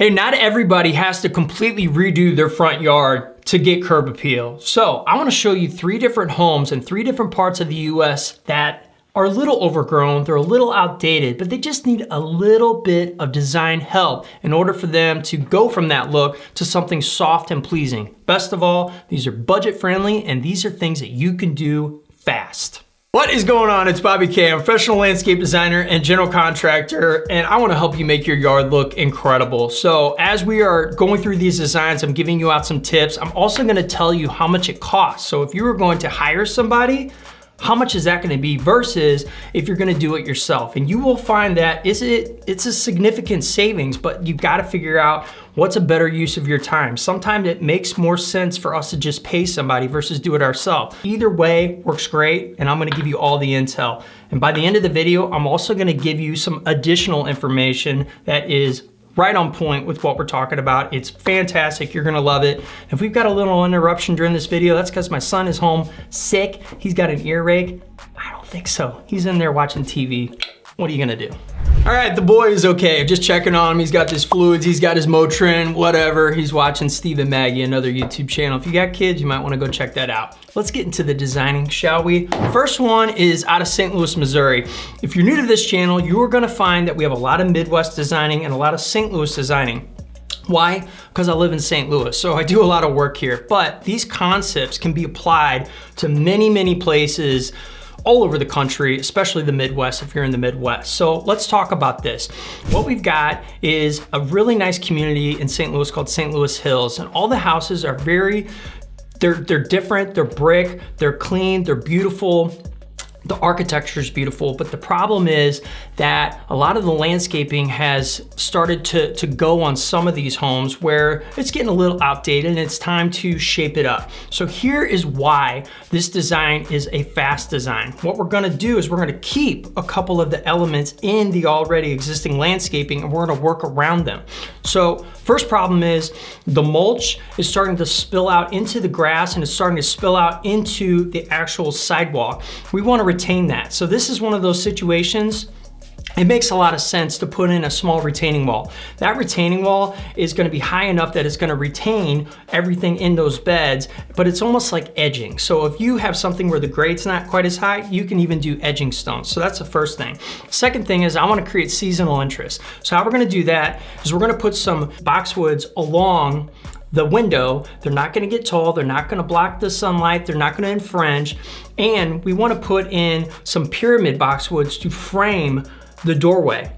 Hey, not everybody has to completely redo their front yard to get curb appeal. So I wanna show you 3 different homes in 3 different parts of the US that are a little overgrown, they're a little outdated, but they just need a little bit of design help in order for them to go from that look to something soft and pleasing. Best of all, these are budget friendly and these are things that you can do fast. What is going on? It's Bobby K. I'm a professional landscape designer and general contractor, and I wanna help you make your yard look incredible. So as we are going through these designs, I'm giving you out some tips. I'm also gonna tell you how much it costs. So if you were going to hire somebody, how much is that gonna be versus if you're gonna do it yourself? And you will find that it's a significant savings, but you've gotta figure out what's a better use of your time. Sometimes it makes more sense for us to just pay somebody versus do it ourselves. Either way works great, and I'm gonna give you all the intel. And by the end of the video, I'm also gonna give you some additional information that is right on point with what we're talking about. It's fantastic, you're gonna love it. If we've got a little interruption during this video, that's because my son is home sick. He's got an earache. I don't think so. He's in there watching TV. What are you gonna do? All right, the boy is okay. Just checking on him. He's got his fluids, he's got his Motrin, whatever. He's watching Steve and Maggie, another YouTube channel. If you got kids, you might wanna go check that out. Let's get into the designing, shall we? First one is out of St. Louis, Missouri. If you're new to this channel, you are gonna find that we have a lot of Midwest designing and a lot of St. Louis designing. Why? Because I live in St. Louis, so I do a lot of work here. But these concepts can be applied to many, many places all over the country, especially the Midwest if you're in the Midwest. So let's talk about this. What we've got is a really nice community in St. Louis called St. Louis Hills, and all the houses are they're different, they're brick, they're clean, they're beautiful. The architecture is beautiful, but the problem is that a lot of the landscaping has started to go on some of these homes where it's getting a little outdated and it's time to shape it up. So here is why this design is a fast design. What we're gonna do is we're gonna keep a couple of the elements in the already existing landscaping and we're gonna work around them. So first problem is the mulch is starting to spill out into the grass and it's starting to spill out into the actual sidewalk. We wanna retain that. So this is one of those situations, it makes a lot of sense to put in a small retaining wall. That retaining wall is gonna be high enough that it's gonna retain everything in those beds, but it's almost like edging. So if you have something where the grade's not quite as high, you can even do edging stones. So that's the first thing. Second thing is I wanna create seasonal interest. So how we're gonna do that is we're gonna put some boxwoods along the window. They're not gonna get tall, they're not gonna block the sunlight, they're not gonna infringe, and we wanna put in some pyramid boxwoods to frame the doorway.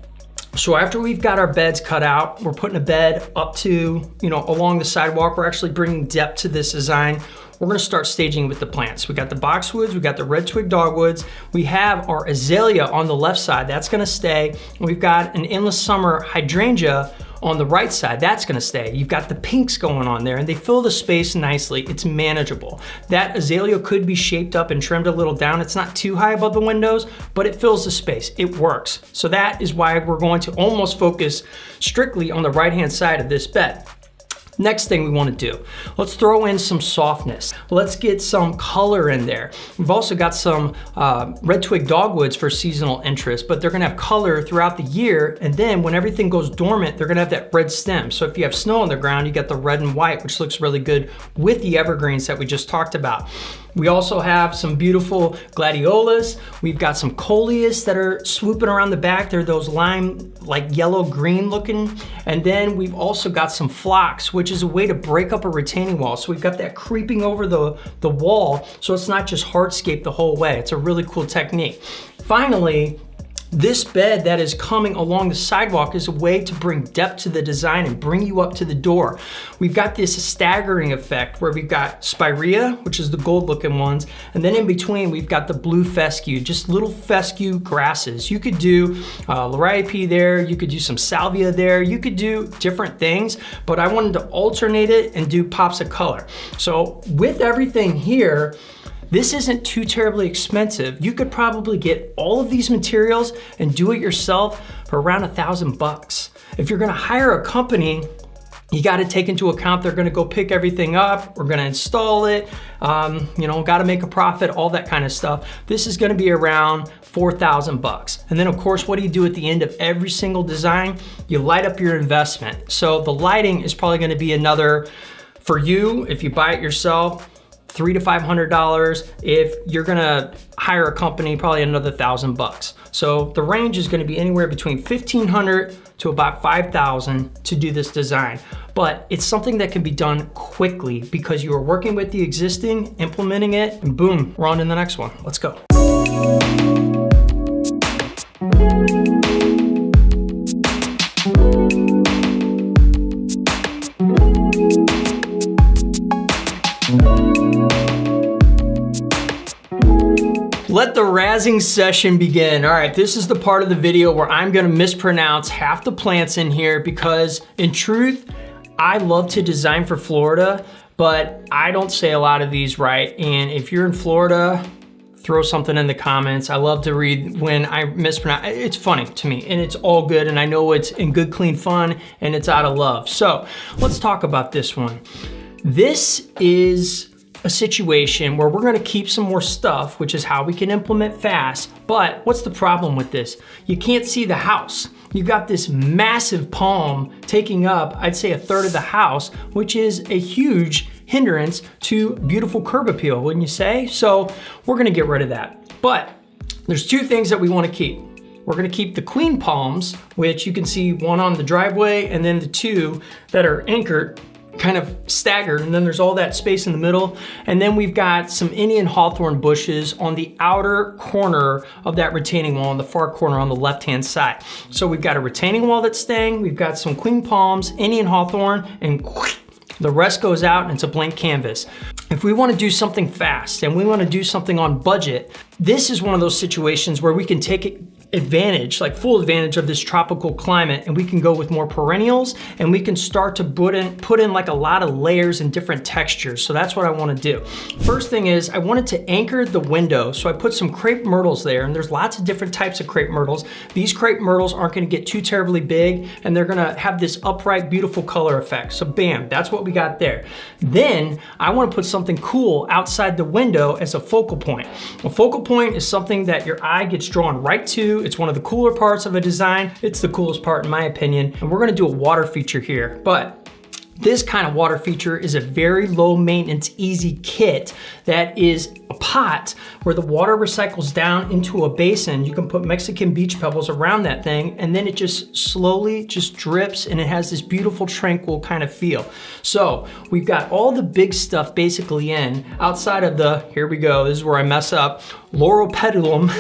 So after we've got our beds cut out, we're putting a bed up to, along the sidewalk, we're actually bringing depth to this design. We're gonna start staging with the plants. We got the boxwoods, we got the red twig dogwoods, we have our azalea on the left side, that's gonna stay. We've got an endless summer hydrangea on the right side, that's gonna stay. You've got the pinks going on there and they fill the space nicely, it's manageable. That azalea could be shaped up and trimmed a little down. It's not too high above the windows, but it fills the space, it works. So that is why we're going to almost focus strictly on the right-hand side of this bed. Next thing we wanna do, let's throw in some softness. Let's get some color in there. We've also got some red twig dogwoods for seasonal interest, but they're gonna have color throughout the year, and then when everything goes dormant, they're gonna have that red stem. So if you have snow on the ground, you get the red and white, which looks really good with the evergreens that we just talked about. We also have some beautiful gladiolas. We've got some coleus that are swooping around the back. They're those lime, like yellow-green looking. And then we've also got some phlox, which is a way to break up a retaining wall. So we've got that creeping over the wall, so it's not just hardscape the whole way. It's a really cool technique. Finally, this bed that is coming along the sidewalk is a way to bring depth to the design and bring you up to the door. We've got this staggering effect where we've got spirea, which is the gold looking ones, and then in between we've got the blue fescue, just little fescue grasses. You could do liriope there, you could do some salvia there, you could do different things, but I wanted to alternate it and do pops of color. So with everything here, this isn't too terribly expensive. You could probably get all of these materials and do it yourself for around $1,000 bucks. If you're gonna hire a company, You got to take into account they're going to go pick everything up, we're going to install it, you know, got to make a profit, all that kind of stuff. This is going to be around 4,000 bucks. And then of course, what do you do at the end of every single design? You light up your investment. So the lighting is probably going to be another, for you, if you buy it yourself, $300 to $500. If you're gonna hire a company, probably another 1,000 bucks. So the range is gonna be anywhere between 1,500 to about 5,000 to do this design. But it's something that can be done quickly because you are working with the existing, implementing it, and boom, we're on to the next one. Let's go. Let the razzing session begin. All right, this is the part of the video where I'm gonna mispronounce half the plants in here because in truth, I love to design for Florida, but I don't say a lot of these right. And if you're in Florida, throw something in the comments. I love to read when I mispronounce. It's funny to me and it's all good. And I know it's in good, clean fun and it's out of love. So let's talk about this one. This is a situation where we're gonna keep some more stuff, which is how we can implement fast. But what's the problem with this? You can't see the house. You've got this massive palm taking up, I'd say, 1/3 of the house, which is a huge hindrance to beautiful curb appeal, wouldn't you say? So we're gonna get rid of that. But there's two things that we wanna keep. We're gonna keep the queen palms, which you can see one on the driveway and then the two that are anchored kind of staggered, and then there's all that space in the middle. And then we've got some Indian hawthorn bushes on the outer corner of that retaining wall, on the far corner on the left-hand side. So we've got a retaining wall that's staying, we've got some queen palms, Indian hawthorn, and the rest goes out and it's a blank canvas. If we wanna do something fast and we wanna do something on budget, this is one of those situations where we can take advantage, like full advantage of this tropical climate, and we can go with more perennials and we can start to put in like a lot of layers and different textures. So that's what I wanna do. First thing is I wanted to anchor the window. So I put some crepe myrtles there, and there's lots of different types of crepe myrtles. These crepe myrtles aren't gonna get too terribly big and they're gonna have this upright, beautiful color effect. So bam, that's what we got there. Then I wanna put something cool outside the window as a focal point. A focal point is something that your eye gets drawn right to. It's one of the cooler parts of a design. It's the coolest part in my opinion. And we're gonna do a water feature here. But this kind of water feature is a very low maintenance, easy kit that is a pot where the water recycles down into a basin. You can put Mexican beach pebbles around that thing and then it just slowly just drips and it has this beautiful tranquil kind of feel. So we've got all the big stuff basically in outside of the, here we go, this is where I mess up, Loropetalum.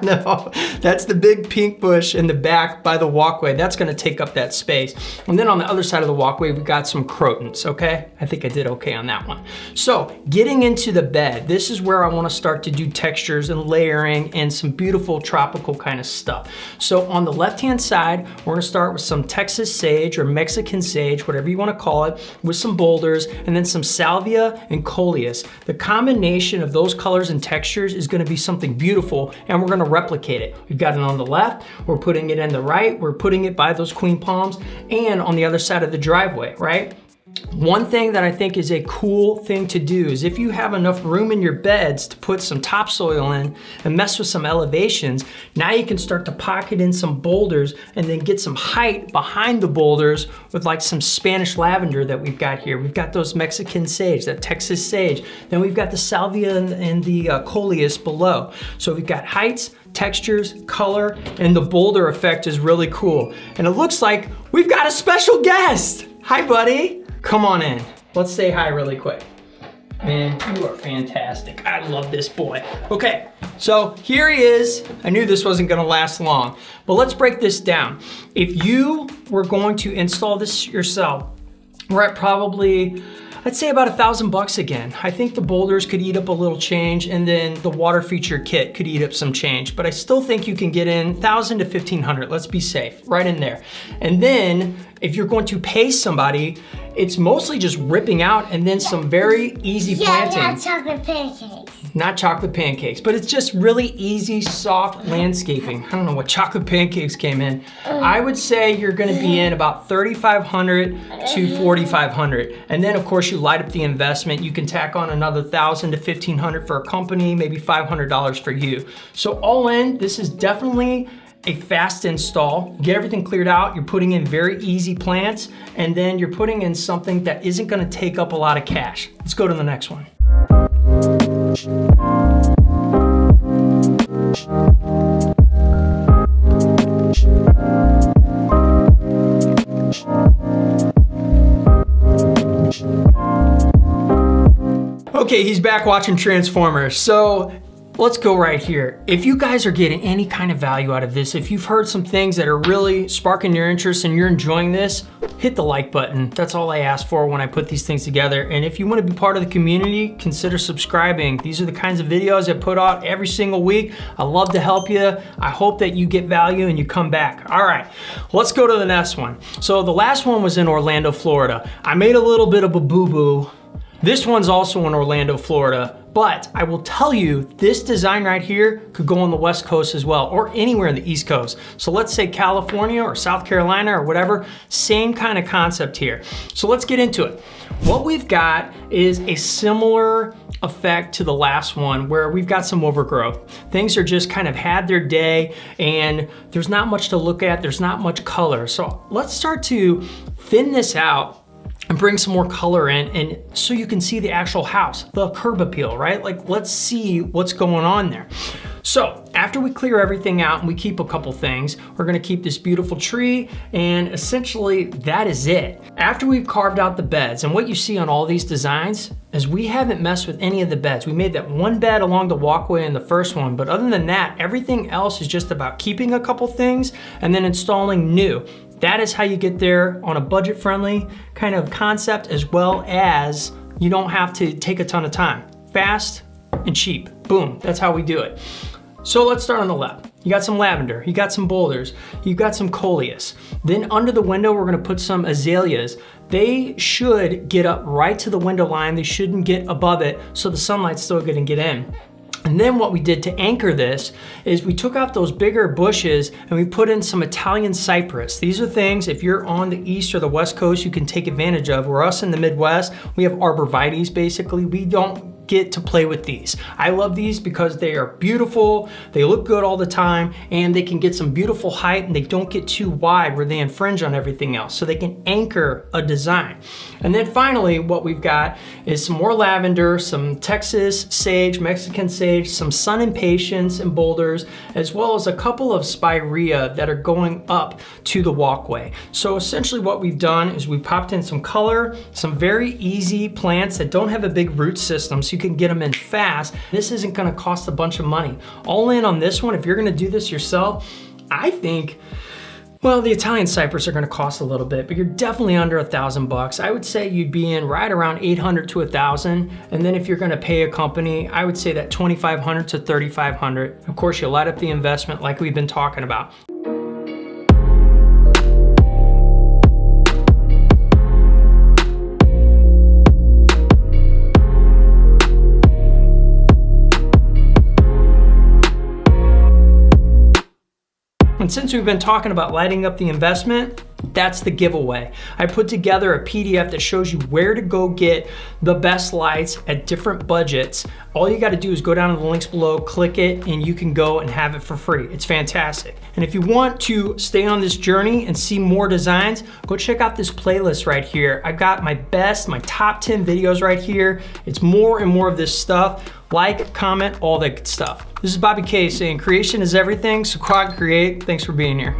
No, that's the big pink bush in the back by the walkway. That's gonna take up that space. And then on the other side of the walkway, we've got some crotons, okay? I think I did okay on that one. So getting into the bed, this is where I wanna start to do textures and layering and some beautiful tropical kind of stuff. So on the left-hand side, we're gonna start with some Texas sage or Mexican sage, whatever you wanna call it, with some boulders, and then some salvia and coleus. The combination of those colors and textures is gonna be something beautiful, and we're gonna replicate it. We've got it on the left, we're putting it in the right, we're putting it by those queen palms, and on the other side of the driveway, right? One thing that I think is a cool thing to do is if you have enough room in your beds to put some topsoil in and mess with some elevations, now you can start to pocket in some boulders and then get some height behind the boulders with like some Spanish lavender that we've got here. We've got those Mexican sage, that Texas sage. Then we've got the salvia and the coleus below. So we've got heights, textures, color, and the boulder effect is really cool. And it looks like we've got a special guest. Hi, buddy. Come on in. Let's say hi really quick. Man, you are fantastic. I love this boy. Okay, so here he is. I knew this wasn't gonna last long, but let's break this down. If you were going to install this yourself, we're at probably, I'd say about $1,000 again. I think the boulders could eat up a little change and then the water feature kit could eat up some change, but I still think you can get in 1,000 to 1,500, let's be safe, right in there. And then if you're going to pay somebody, it's mostly just ripping out and then some very easy planting. Yeah, not chocolate pancakes. Not chocolate pancakes, but it's just really easy, soft landscaping. I don't know what chocolate pancakes came in. I would say you're gonna be in about 3,500 to 4,500. And then of course you light up the investment. You can tack on another 1,000 to 1,500 for a company, maybe $500 for you. So all in, this is definitely a fast install. Get everything cleared out. You're putting in very easy plants, and then you're putting in something that isn't gonna take up a lot of cash. Let's go to the next one. Okay, he's back watching Transformers. So let's go right here. If you guys are getting any kind of value out of this, if you've heard some things that are really sparking your interest and you're enjoying this, hit the like button. That's all I ask for when I put these things together. And if you want to be part of the community, consider subscribing. These are the kinds of videos I put out every single week. I love to help you. I hope that you get value and you come back. All right, let's go to the next one. So the last one was in Orlando, Florida. I made a little bit of a boo-boo. This one's also in Orlando, Florida, but I will tell you, this design right here could go on the West Coast as well, or anywhere in the East Coast. So let's say California or South Carolina or whatever, same kind of concept here. So let's get into it. What we've got is a similar effect to the last one where we've got some overgrowth. Things are just kind of had their day and there's not much to look at, there's not much color. So let's start to thin this out and bring some more color in, and so you can see the actual house, the curb appeal, right? Like, let's see what's going on there. So after we clear everything out and we keep a couple things, we're gonna keep this beautiful tree, and essentially that is it. After we've carved out the beds, and what you see on all these designs is we haven't messed with any of the beds. We made that one bed along the walkway in the first one, but other than that, everything else is just about keeping a couple things and then installing new. That is how you get there on a budget-friendly kind of concept, as well as you don't have to take a ton of time. Fast and cheap, boom, that's how we do it. So let's start on the left. You got some lavender, you got some boulders, you got some coleus. Then under the window, we're gonna put some azaleas. They should get up right to the window line. They shouldn't get above it, so the sunlight's still gonna get in. And then what we did to anchor this is we took out those bigger bushes and we put in some Italian cypress. These are things, if you're on the East or the West Coast, you can take advantage of. Where us in the Midwest, we have arborvitaes basically. We don't get to play with these. I love these because they are beautiful, they look good all the time, and they can get some beautiful height, and they don't get too wide where they infringe on everything else. So they can anchor a design. And then finally, what we've got is some more lavender, some Texas sage, Mexican sage, some sun impatiens and boulders, as well as a couple of spirea that are going up to the walkway. So essentially what we've done is we popped in some color, some very easy plants that don't have a big root system, so you can get them in fast. This isn't gonna cost a bunch of money. All in on this one, if you're gonna do this yourself, I think, well, the Italian cypress are gonna cost a little bit, but you're definitely under $1,000. I would say you'd be in right around 800 to 1,000. And then if you're gonna pay a company, I would say that 2,500 to 3,500. Of course, you light up the investment like we've been talking about. And since we've been talking about lighting up the investment, that's the giveaway. I put together a PDF that shows you where to go get the best lights at different budgets. All you gotta do is go down to the links below, click it, and you can go and have it for free. It's fantastic. And if you want to stay on this journey and see more designs, go check out this playlist right here. I've got my top 10 videos right here. It's more and more of this stuff. Like, comment, all that good stuff. This is Bobby K saying creation is everything, so go out and create. Thanks for being here.